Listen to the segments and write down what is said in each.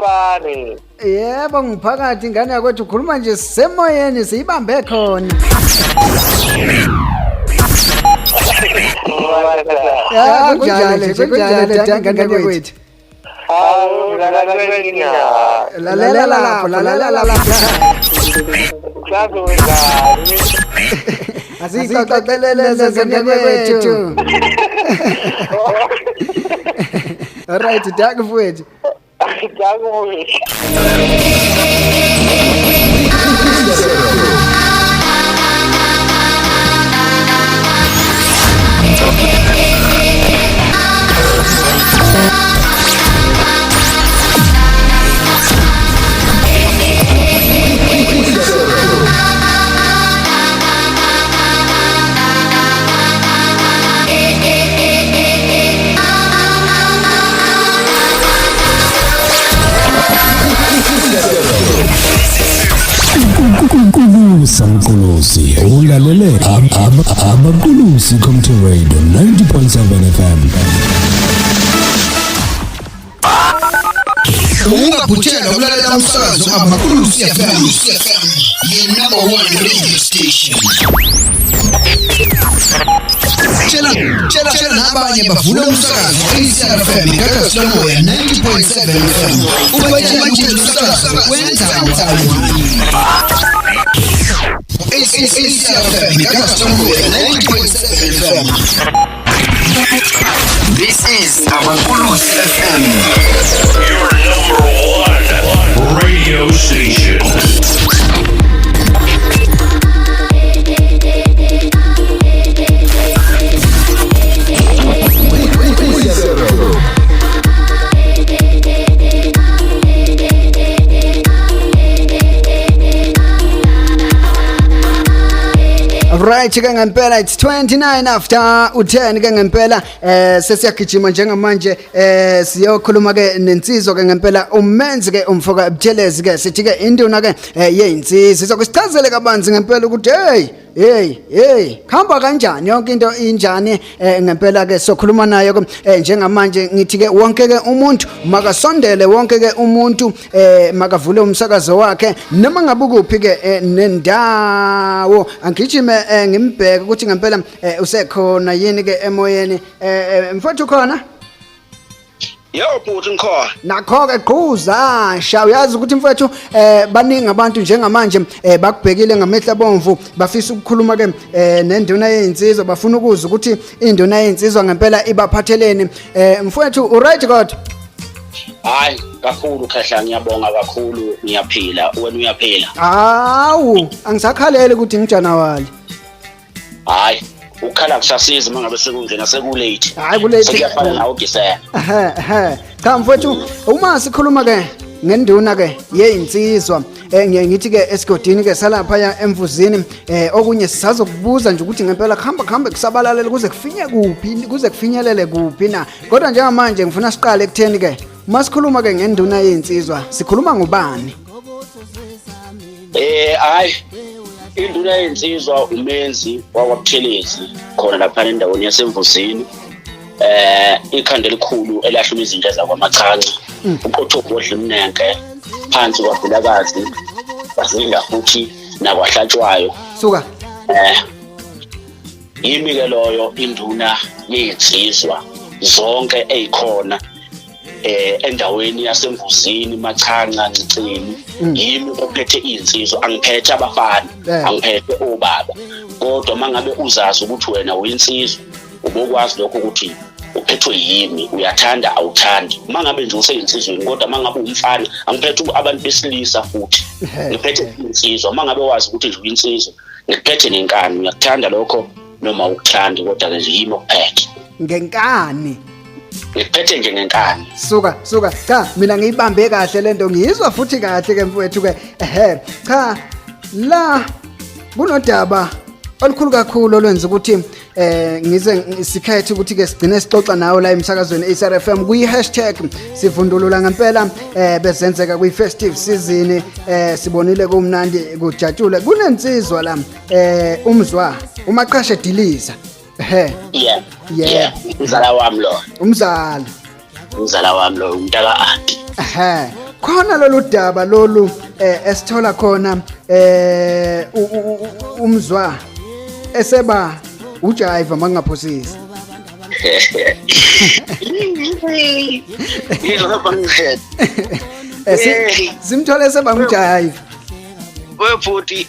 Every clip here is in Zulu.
uqale. Yebo ngiphakathi ingane yakwethu ukhuluma nje semoyeni siyibambe khona. Ya kunjalo ingane yakwethu. Hawu lalela Lalela lapho. Sazowenza. Asixoxelele ngane yakwethu. Alright, danke mfowethu. Danke. Nkulusi ulalele abakulusi Community Radio 90.7 FM. Ungaphuthela ukulalela umsakazo abakulusi FM, ye number 1 radio station. Tshela nabanye bavula umsakazo eCRFM Gagasilomoya 90.7 FM. Ubatshela ukuthi umsakazo wenza eCRFM Gagasilomoya 90.7 FM. This is Abakulusi FM, your number 1 radio station. Right ke ngempela it's 29 after u10 ke ngempela sesiyagijima njengamanje siyokhuluma ke nensizwa ke ngempela umenzi ke umfoka Buthelezi ke sithi ke induna ke yeyinsizwa sizokusichazele kabanzi ngempela ukuthi hey khamba kanjani yonke into injani ngempela ke sokhuluma nayo ke njengamanje ngithi ke wonke ke umuntu makasondele wonke ke umuntu makavule umsakazo wakhe noma ngabe kuphi ke nendawo angijime ngimbheke ukuthi ngempela usekhona yini ke emoyeni mfowethu khona Yo futhi ngikhona. Nakho ke gquza sha uyazi ukuthi mfowethu baningi abantu njengamanje bakubhekile ngamehla bomvu bafisa ukukhuluma ke nenduna yezinsizwa bafuna ukuzwa ukuthi induna yezinsizwa ngempela ibaphatheleni mfowethu uright god Hayi kakhulu khahla ngiyabonga kakhulu ngiyaphila wena uyaphila Hawu angisakhalele ukuthi ngijana wali Hayi ukhala kusasiza mangabe sekungena sekulate Hayi kulate sekuyafana nawo gisela Cha mfowethu uma sikhuluma ke ngenduna ke yezinsizwa ngithi ke esigodini ke salapha ya emvuzini okunye sisazokubuza nje ukuthi ngempela khamba kusabalalele kuze kufinyelele kuphi na kodwa njengamanje ngifuna siqale ekutheni ke masikhuluma ke ngenduna yezinsizwa sikhuluma ngobani hayi induna yezinsizwa umenzi wakwaButhelezi khona lapha endaweni yasemvuzini ikhanda elikhulu elahluma izinto zakwamachanca uqotho odla imnenke phansi kwaBhulakazi bazinga futhi nakwahlatshwayo suka yimi ke loyo induna yezinsizwa zonke ezikhona endaweni yasemvuzini machanca ncicini yimi ophethe izinsizwa angiphethe abafana angiphethe obaba kodwa mangabe uzazi ukuthi wena uyinsizwa ubokwazi lokho ukuthi uphethwe yimi uyathanda awuthandi mangabe nje useyinsizweni kodwa mangabe umfana angiphethe abantu besilisa futhi ngiphethe insizwa mangabe wazi ukuthi nje uyinsizwa ngiphethe nenkani uyakuthanda lokho noma ukuthanda kodwa ke nje yimi ophethe ngenkani ngiphethe nje ngenkani suka cha mina ngiyibambe kahle lento ngizwa futhi kahle ke mfowethu ke cha la kunodaba olukhulu kakhulu olwenza ukuthi ngize sikhethe ukuthi ke sigcine sixoxa nawe la emsakazweni eCRFM kuyi #sivundulula ngempela bezenzeka kwi festive season sibonile kumnandi kujatshule kunensizwa la umzwa umaqashe diliza umzala wami lo umzala wami lo umntaka anti khona lolu daba lolu esithola khona umzwa eseba uJaiva mangaphosisi. Simthole seba uJaiva. Webhuti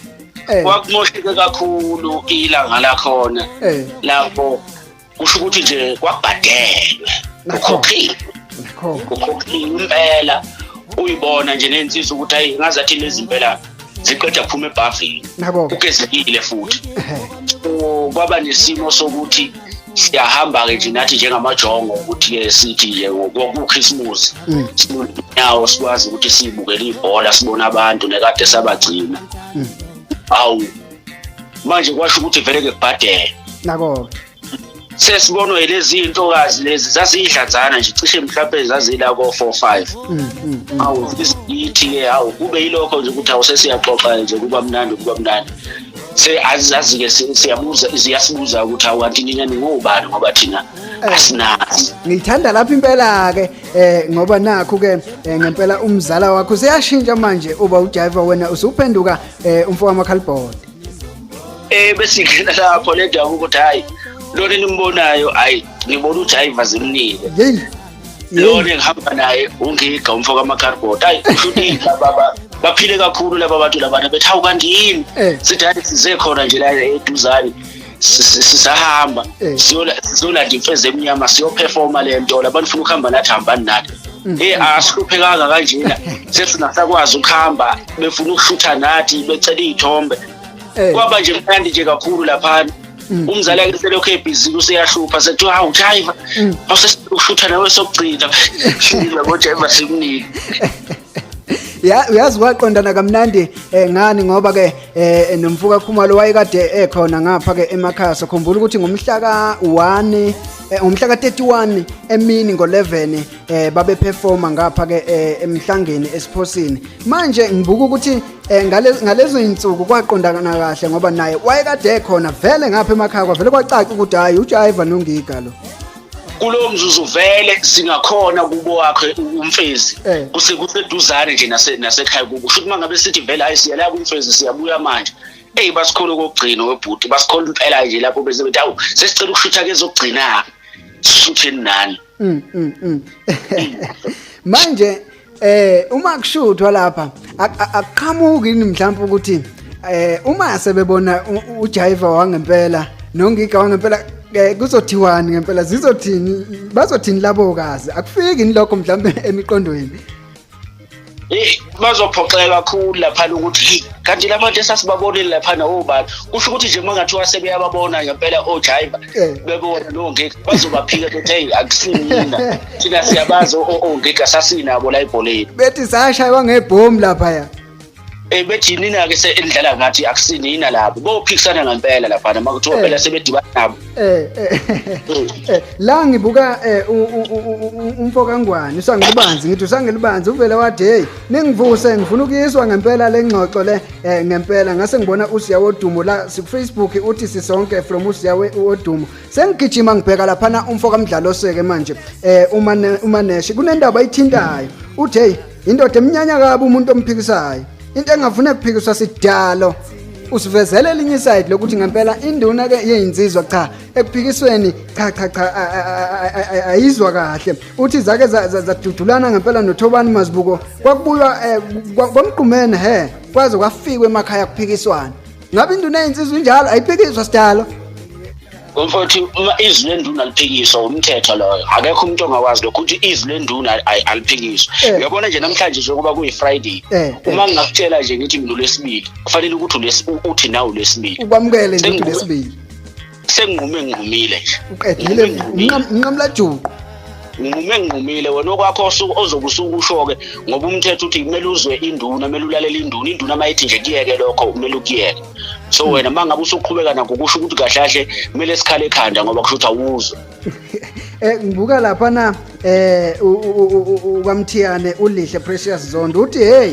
kwakumosheke kakhulu ilanga lakhona lapho kusho ukuthi nje kwabhadelwe ukhokhile impela uyibona nje nensizwa ukuthi hayi ngazathi lezi impela ziqeda kuphuma ebhavini ukezekile futhi kwaba nesimo sokuthi siyahamba ke nje nathi njengamajongo ukuthi ke sithi nje ngokuChristmas nawo sikwazi ukuthi sibukele ibhola sibona abantu nekade sabagcina awu manje kwasho ukuthi vele ke kubhadele nako sesibonwe lezi intokazi lezi zasiyidlanzana nje cishe mhlawumbe zazila ko4-5 awu isithi ke awu kube yilokho nje ukuthi awusesiyaxoxa nje kuba mnandi azizazi ke siyasibuza ukuthi awanti ninyani ngobani ngoba thina asinazi. Ngithanda lapha impela ke ngoba nakho ke ngempela umzala wakho seyashintsha manje uba uJaiva wena usuphenduka umfowabo wamakhalibhodi. Besikena lapho le ndawo ukuthi hayi lona nimbonayo hayi ngibona uJaiva zimnike. Hey. Lona ngihamba naye ungiga umfowabo wamakhalibhodi hayi ushuthi baba baphile kakhulu laba bantu labana bethi hawu kanti yini sithi hayi size khona nje la eduzane sisahamba siyolanda imfeze emnyama siyoperforma le nto labantu ufuna ukuhamba nathi hambani nathi asihluphekanga kanjena sesingasakwazi ukuhamba befuna ukushutha nathi becela izithombe kwaba nje mnandi nje kakhulu lapha umzali wakhe selokho ebhizi useyahlupa sethi hawu Jaiva awusesikushutha nawe sokugcina shila ngoJaiva simnike. Uyazi waqondana kamnandi ngani ngoba ke nomfuka Khumalo wayekade ekhona ngapha ke emakhaya sikhumbula ukuthi ngomhla ka1 ngomhla ka31 emini ngo11 babe performa ngapha ke emhlangeni esiphosini manje ngibuka ukuthi ngalezo insuku kwaqondana kahle ngoba naye wayekade ekhona vele ngapha emakhaya kwavele kwacaca ukuthi hayi uJaiva nongiga lo kulo mzuzu vele singakhona kubo wakhe umfezi kuseduzane nje nasekhaya kubo futhi mangabe sithi vele hayi siyala kumfezi siyabuya manje basikhona kokugcina webhuti basikhona impela nje lapho bese bethi awu sesicela ukushutha kezogcina sishutheni nani manje uma kushuthwa lapha akuqhamuki mhlawumbe ukuthi uma sebebona uJaiva wangempela nongiga wangempela kuzothiwani ngempela zizothini bazothini labo kazi akufiki lokho mhlawumbe emiqondweni bazophoxeka kakhulu lapha ukuthi kanti labantu esasibabonile lapha obani kusho ukuthi nje mangathiwa sebeyababona ngempela oJaiva bebona nongiga bazobaphika ukuthi hey akusinina thina siyabazi ongiga sasinabo la ebholeni bethi sashaywa ngebhomu lapha ya bethi nina ke endlala ngathi akusinina labo bophikisana ngempela lapha makuthiwa phela sebedibana nabo la ngibuka umfoka Ngwane usangilibanzi ngithi usangilibanzi uvele wathi hey ningivuse ngifuna ukuyiswa ngempela lengxoxo le ngempela ngase ngibona uSiya Wodumo la ku Facebook uthi sisonke from uSiya Wodumo sengigijima ngibheka lapha na umfoka Mdlalo seke manje umaneshi kunendaba ayithintayo uthi hey indoda eminyanya kabi umuntu omphikisayo into engafuna ukuphikiswa sidalo usivezele elinye side lokuthi ngempela induna ke yeyinsizwa cha ekuphikisweni cha ayizwa kahle uthi zake zadudulana ngempela noThobani Mazibuko kwakubuywa kwamqumene kwaze kwafikwe emakhaya kuphikiswana ngabe induna yeyinsizwa njalo ayiphikiswa sidalo Mfowethu izwi lenduna liphikiswa umthetho loyo akekho umuntu ongakwazi lokho ukuthi izwi lenduna aliphikiswa uyabona nje namhlanje njengoba kuyi Friday uma ngingakutshela nje ngithi mina uLesibili kufanele ukuthi uthi nawe uLesibili ukwamukele nje uLesibili ngumile nje uqedile nqamla juqu ngumile wena okwakho ozobe usukusho-ke ngoba umthetho uthi kumele uzwe induna kumele ulalela induna mayithi nje kuyeke lokho kumele ukuyeke so wena mangabe usuqhubeka nakho kusho ukuthi kahle kahle kumele sikhale ekhanda ngoba kusho ukuthi awuzwe ngibuka lapha na ukamthiyane uLihle Precious Zondo uthi hey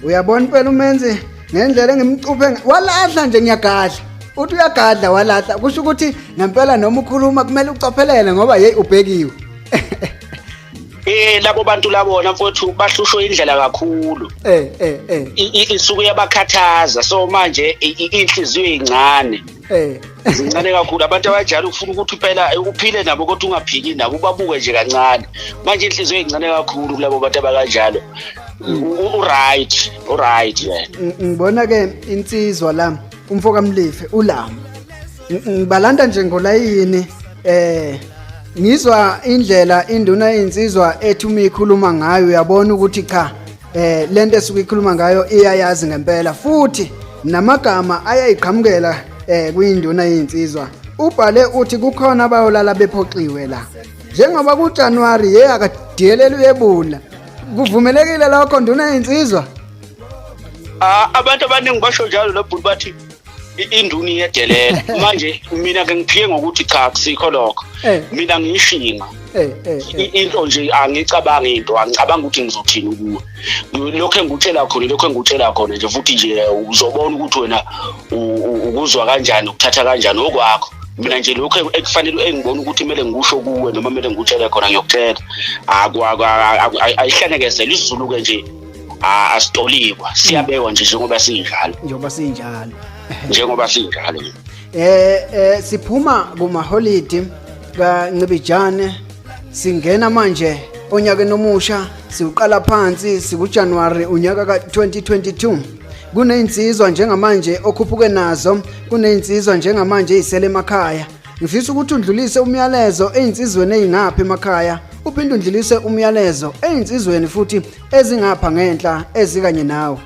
uyabona impela umenzi ngendlela engimcuphe walahla nje ngiyagadla uthi uyagadla walahla kusho ukuthi ngempela noma ukhuluma kumele ucophelele ngoba hey ubhekiwe labo bantu labona mfowethu bahlushwa indlela kakhulu isuke yabakhathaza so manje inhliziyo ezincane zincane kakhulu abantu abajalo ufuna ukuthi phela uphile nabo kodwa ungaphiki nabo ubabuke nje kancane manje inhliziyo ezincane kakhulu kulabo bantu abakanjalo right ngibona ke insizwa la umfoka Mlife ulama ngibalanda nje ngolayini ngizwa indlela induna insizwa ethi uma ikhuluma ngayo uyabona ukuthi cha lento esuke ikhuluma ngayo iyayazi ngempela futhi namagama ayayiqhamukela kuyinduna insizwa ubhale uthi kukhona abayolala bephoxiwe la njengoba ku January akadiyelela uyebula kuvumelekile lokho nduna insizwa abantu abaningi basho njalo lobhulu bathi induna iyedelela manje mina ke ngiphiye ngokuthi cha kusikho lokho mina ngishinga into nje angicabanga into angicabanga ukuthi ngizothini kuwe lokho engutshela khona nje futhi nje uzobona ukuthi wena ukuzwa kanjani ukuthatha kanjani okwakho mina nje lokho ekufanele engibona ukuthi kumele ngikusho kuwe noma kumele ngikutshele khona ngiyokutshela ayihlanekeze isizulu ke nje asitolikwa siyabekwa nje njengoba sinjalo siphuma kuma holiday kaNcibijane singena manje onyakeni omusha siuqala phansi sikuJanuary unyaka ka2022 kuneinsizwa njengamanje okhuphuke nazo kuneinsizwa njengamanje ezisele emakhaya ngifisa ukuthi undlulise umyalezo einsizweni ezingapha emakhaya uphinde undlulise umyalezo einsizweni futhi ezingapha ngenhla ezikanye nawe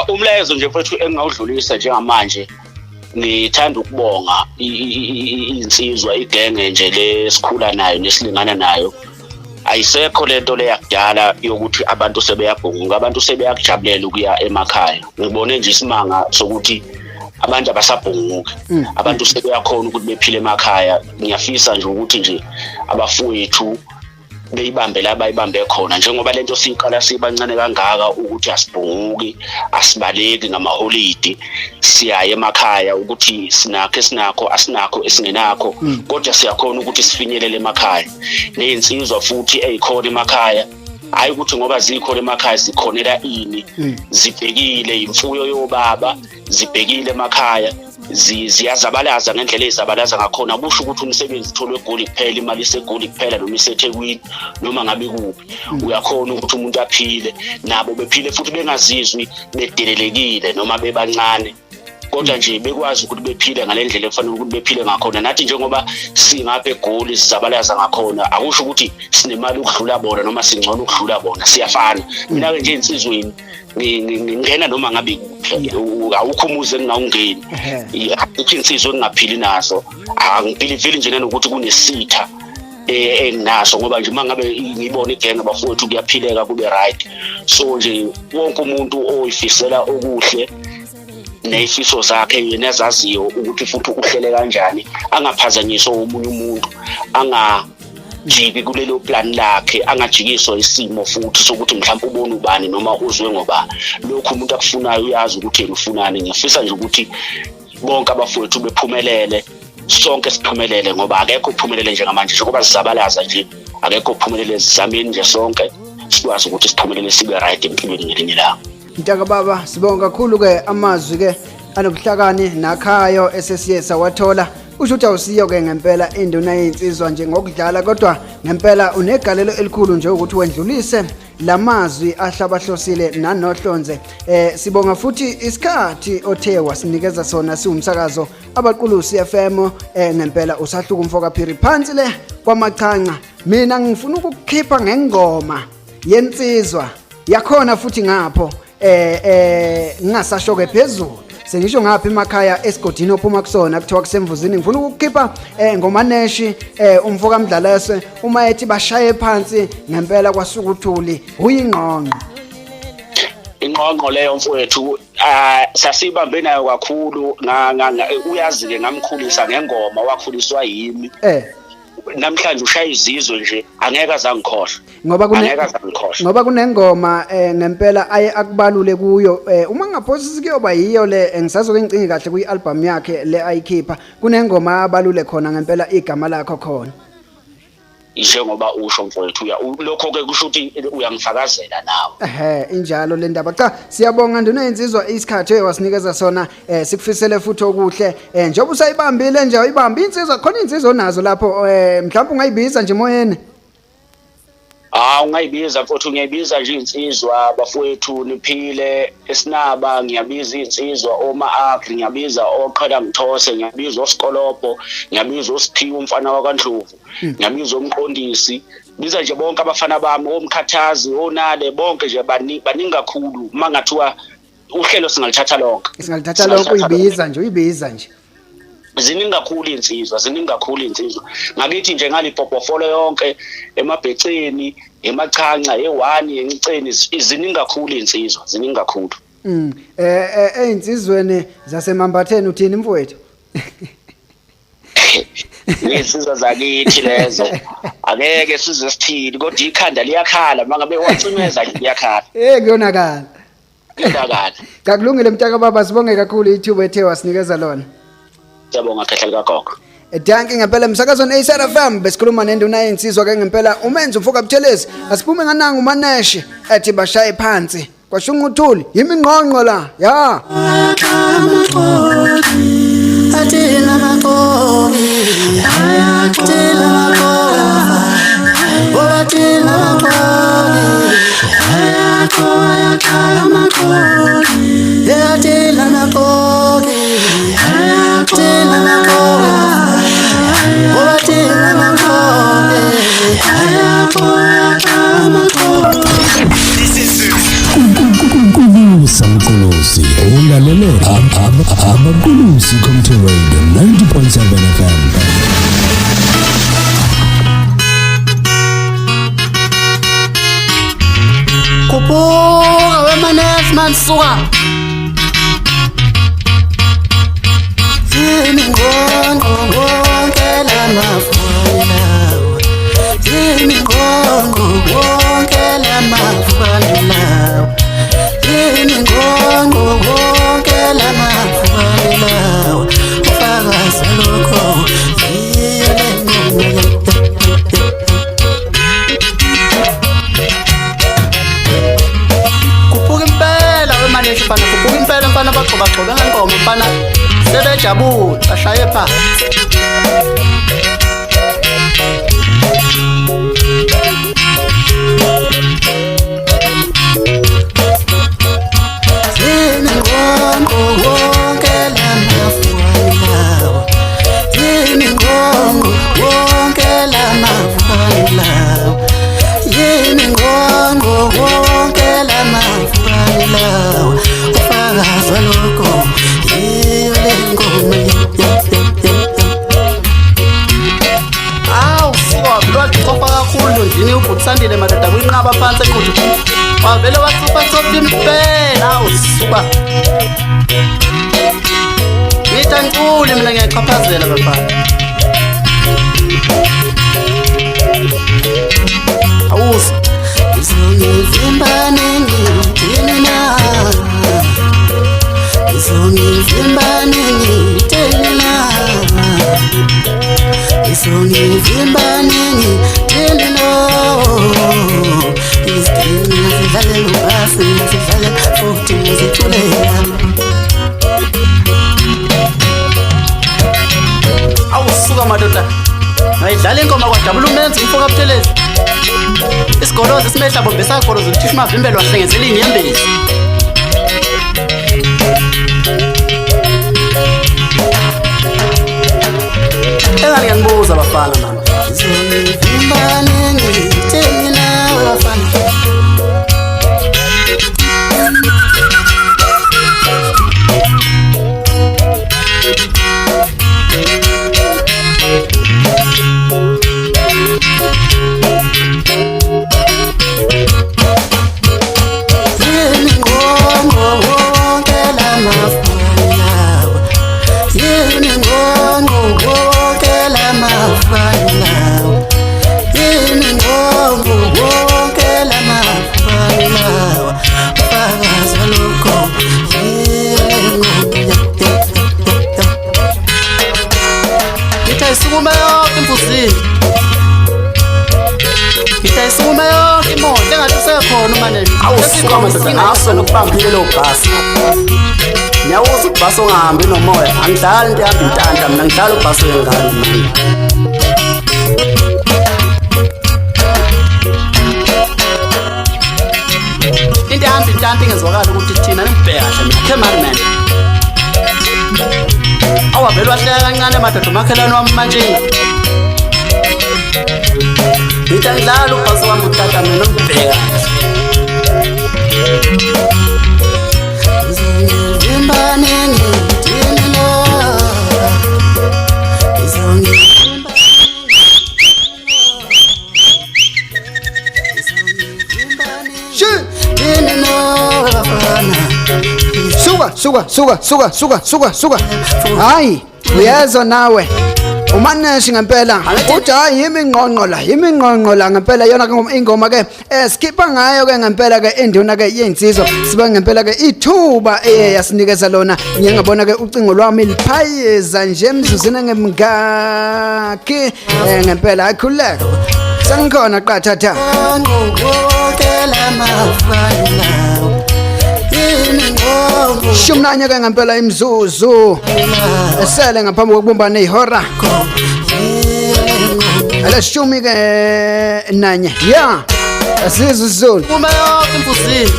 umlayezo nje mfethu engawudlulisa njengamanje ngithanda ukubonga insizwa igenge nje lesikhula nayo nesilingana nayo ayisekho lento leyakudala yokuthi abantu sebeyabhunga abantu sebeyakujabulela ukuya emakhaya ngibone nje isimanga sokuthi abantu abasabhunguki abantu sebeyakhona ukuthi bephile emakhaya ngiyafisa nje ukuthi nje abafowethu beyibambe la bayibambe khona njengoba lento siqala sibancane kangaka ukuthi asibhunguki asibaleki ngamaholiday siyaye emakhaya ukuthi sinakho asinakho esingenakho kodwa siyakhona ukuthi sifinyelele emakhaya nezinsizwa futhi ezikhona emakhaya hayi ukuthi ngoba zikhona emakhaya zikhonela ini zibhekile imfuyo yobaba zibhekile emakhaya ziyazabalaza ngendlela ezabalaza ngakhona kusho ukuthi umsebenzi utholwe eGoli kuphela imali iseGoli kuphela noma iseThekwini noma ngabe kuphi uyakhona ukuthi umuntu aphile nabo bephile futhi bengazizwi bedelelekile noma bebancane kodwa nje bekwazi ukuthi bephile ngalendlela efanele ukuthi bephile ngakhona nathi njengoba singapha eGoli sizabalaza ngakhona akusho ukuthi sinemali ukudlula bona noma singcono ukudlula bona siyafana mina ke nje insizweni ngingena noma ngabe awukho umuze engawungeni insizwe engaphili nazo angibelieve nje nanokuthi kunesitha enginaso ngoba nje mangabe ngibona igenge bafowethu kuyaphileka kube right so nje wonke umuntu oyifisela okuhle nezifiso zakhe yena ezaziyo ukuthi futhi uhlele kanjani angaphazanyiswa umunye umuntu angajiki kulelo plan lakhe angajikiswa isimo futhi sokuthi mhlawumbe ubone ubani noma uzwe ngoba lokho umuntu akufunayo uyazi ukuthi ufunani ngifisa nje ukuthi bonke abafowethu bephumelele sonke siphumelele ngoba akekho uphumelele njengamanje ngoba sizabalaza nje akekho uphumelele sizameni nje sonke sikwazi ukuthi siphumelele sibe right empilweni ngelinye ilanga Ntaka baba sibonga kakhulu ke amazwi ke anobuhlakani nakhayo esesiye sawathola usho ukuthi awusiyo ke ngempela induna yezinsizwa nje ngokudlala kodwa ngempela unegalelo elikhulu nje ukuthi wendlulise lamazwi ahlabahlosile nanohlonze sibonga futhi isikhathi othe wasinikeza sona siwumsakazo abaqulusi FM ngempela usahluka umfoka phiri phansi le kwamachanca mina ngifuna ukukhipha ngengoma yensizwa yakhona futhi ngapho ngingasashoke phezulu sengisho ngapha emakhaya esigodini ophuma kusona kuthiwa kusemvuzini ngifuna ukukhipha ngomaneshi umfoka Mdlalase uma ethi bashaye phansi ngempela kwasukuthuli uyingqonqo ingqonqo leyo mfowethu sasibambe nayo kakhulu uyazi ke ngamkhulisa ngengoma wakhuliswa yimi namhlanje ushaya izizwe nje angeke azangikhohle ngoba kunengoma ngempela aye akubalule kuyo uma ngaphosisi kuyoba yiyo le ngisazoke ngicinge kahle kuyialbum yakhe le ayikhipha kunengoma abalule khona ngempela igama lakho khona njengoba usho mfowethu lokho ke kusho ukuthi uyangifakazela nawe. Injalo le ndaba. Cha siyabonga nduna insizwa isikhathi ewasinikeza sona sikufisele futhi okuhle njengoba usayibambile nje uyibamba insizwa khona insizwa onazo lapho mhlawumbe ungayibiza nje moyeni. Ungayibiza mfowethu ngiyayibiza nje insizwa bafowethu niphile esinaba ngiyabiza insizwa oma-agri ngiyabiza oqhala mthose ngiyabiza osikolopo ngiyabiza osiphiwe umfana wakwaNdlovu ngiyabiza umqondisi biza nje bonke abafana bami omkhathazi onale bonke nje baningi kakhulu mangathiwa uhlelo singalithatha lonke uyibiza nje ziningi kakhulu insizwa ngakithi nje ngalipopofolo yonke emabheceni emachanca ewani enciceni ziningi kakhulu insizwa ziningi kakhulu einsizweni zasemambatheni uthini mfowethu insizwa zakithi lezo akeke size sithini kodwa ikhanda liyakhala mangabe wacimeza liyakhala kuyonakala kakulungile mtaka baba sibonge kakhulu ithuba ethe wasinikeza lona. Siyabonga khehla kagogo. Danke ngempela emsakazweni eSRFM besikhuluma nenduna insizwa ke ngempela umenze Mfoka Buthelezi asiphume ngananga uManeshi ethi bashaye phansi kwashunquthuli yimi ngqonqo la ya atela makoni atela makoni atela makoni atela makoni atela makoni Mkulusi ulalele abakulusi Community Radio 90.7 FM. Kupuka wemanethi mansuka yini ngongo wonke lamafuna yini ngongo wonke lamafuna yini ngongo wonke lamafuna ufakaza lokho kupuka impela wemanethi mfana kupuka impela mfana bagcoba ngenkomo mfana sebejabule bashaye phansi yini ngongo wonke lamafuna yini ngongo wonke lamafuna yini ngongo wonke lamafuna ufakaza lokho copa kakhulu ndini ubhutisandile madoda kwinqaba phansi equthu wavele wacopa copa impela awusuka ngita nkulu mina ngiyachaphazela bafana awusi izongivimbane ngitini na izongivimbane ngitini na izongivimbane ngitini no izigcina zidlale lubasi zidlale futhi zithulela awusuka madoda ngayidlala ingoma kwadabula umenzi Mfoka Buthelezi isigolozi simehla bombe sagolozi uthisha mavimbelo wahlengezela inyembezi engani ngiyabuza abafana mama izonivimbane ngithini nawe bafana yini ngongo wonke lamafuna khona umanele. Awusuka madoda Ngaso nokubamba lelo bhasi. Nyawuza ubhasi ongahambi nomoya. Angidlali into ehamba intanda mina ngidlala ubhasi wengane mina. Into ehamba intanda ingezwakala ukuthi thina nibheka kahle mina. Khemari man. Awavele wahleka kancane madoda umakhelwane wami manje. Ngithi ngidlala ubhasi wami utata mina nobheka. Suka. Hayi, uyezwa nawe. Umaneshi ngempela uthi hayi imingqonqo la ngempela yona ke ingoma ke skippa ngayo ke ngempela ke induna ke yensizwa siba ngempela ke ithuba yasinikeza lona ngiyangabona ke ucingo lwami liphayeza nje emzuzini ngemngaki ngempela akhuleka sengikhona qathatha shumnanye ke ngempela imzuzu esele ngaphambi kokubumbana ihora alashumi ke nanye ya asizuzulu Uma yonke imfuzini.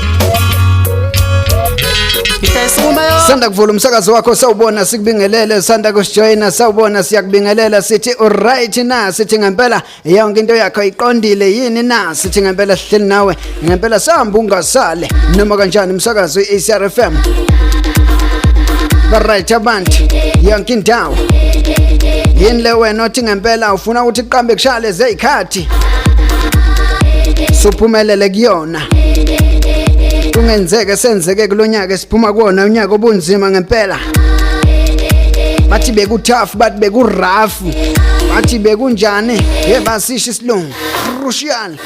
Ngitayisuma yonke. sanda kuvula umsakazo wakho sawubona sikubingelele sanda kusijoyina sawubona siyakubingelela sithi alright na sithi ngempela yonke into yakho iqondile yini na sithi ngempela sihleli nawe ngempela sahamba ungasale noma kanjani umsakazo iCRFM right abantu yonke indawo yini le wena othi ngempela ufuna ukuthi iqambe kushale zeyikhathi suphumelele kuyona kungenzeke senzeke kulonyaka siphuma kuona unyaka obunzima ngempela bathi bekuthafu bathi bekurafu bathi bekunjani yebasisho isilungu crucial